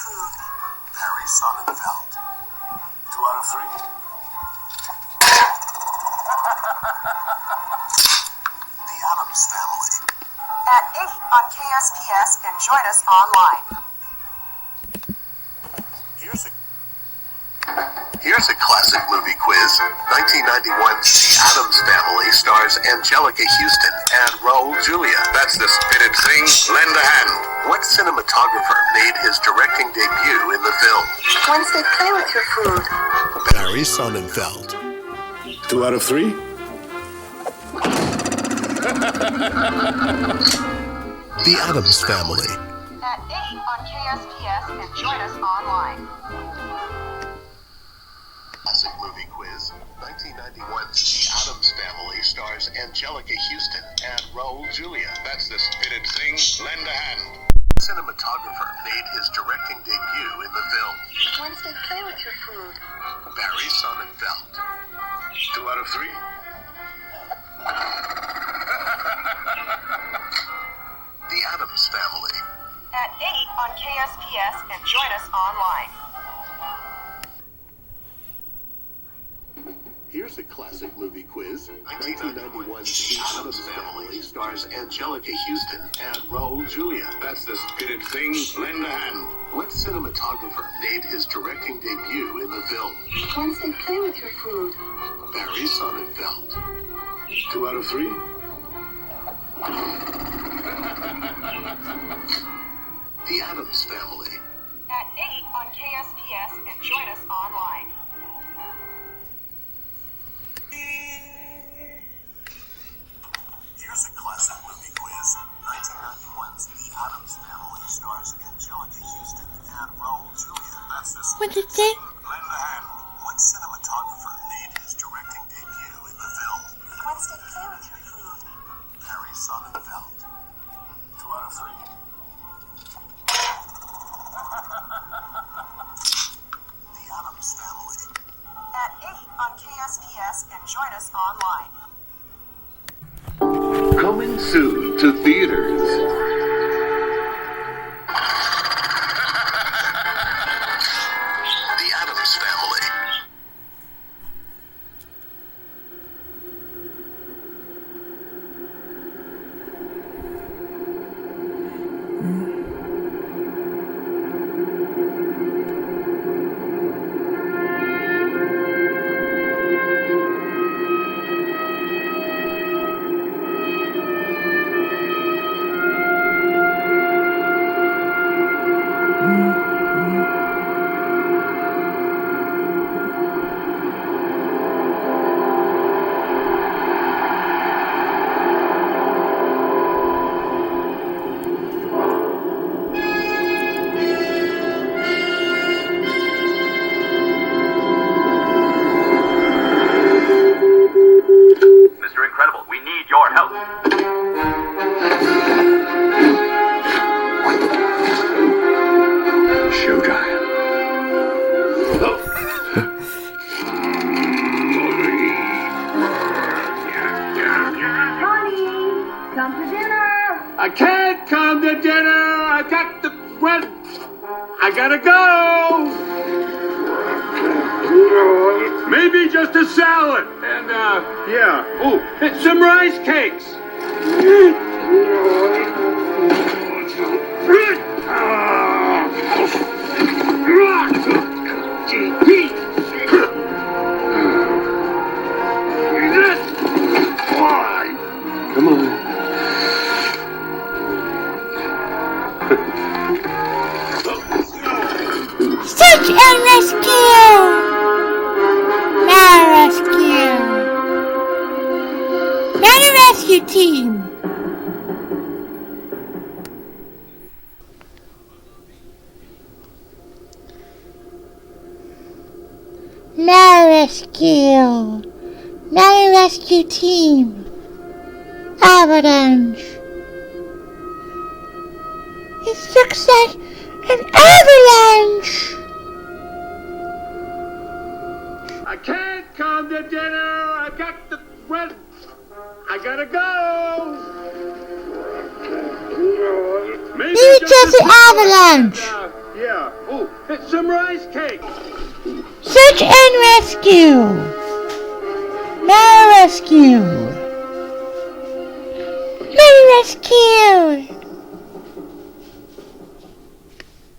food. Barry Sonnenfeld. 2 out of 3. The Addams Family. At 8 on KSPS and join us online. Here's a classic movie quiz. 1991's The Addams Family stars Angelica Houston and Raul Julia. That's the spitted thing. Lend a hand. What cinematographer made his directing debut in the film? Wednesday, play with your food. Barry Sonnenfeld. 2 out of 3. The Addams Family. At 8 on KSPS and join us online. Classic movie quiz. 1991's The Addams Family stars Angelica Houston and Raul Julia. That's the spitted thing. Lend a hand. Cinematographer made his directing debut in the film. Wednesday, play with your food. Barry Sonnenfeld. 2 out of 3. The Addams Family. At 8 on KSPS and join us online. Here's a classic movie quiz. 1991's The Addams Family stars Angelica Houston and Raul Julia. That's the spitted thing. Lend a hand. What cinematographer made his directing debut in the film? Wednesday, play with your food. Barry Sonnenfeld. 2 out of 3. The Addams Family. At 8 on KSPS and join us online. Here's a classic movie quiz. 1991's The Addams Family stars Angelica Houston and Raul Julia. That's the What did it say? Lend a hand. What cinematographer made his directing debut in the film? Wednesday, play with your food. Barry Sonnenfeld. 2 out of 3. The Addams Family. At 8 on KSPS and join us online. Coming soon to theaters. The Addams Family. Mr. Incredible, we need your help. Showtime. Come to dinner. I can't come to dinner. I got the bread. I gotta go. Maybe just a salad. And, yeah. Oh, and some rice cakes. Come on. Search and rescue! Not a rescue. Not a rescue team. Not a rescue. Not a rescue team. Avalanche. It looks like an avalanche. I can't come to dinner. I got the bread. I gotta go. Maybe just an avalanche. Yeah. Oh, It's some rice cake. Search and rescue. Rescue. Rescue.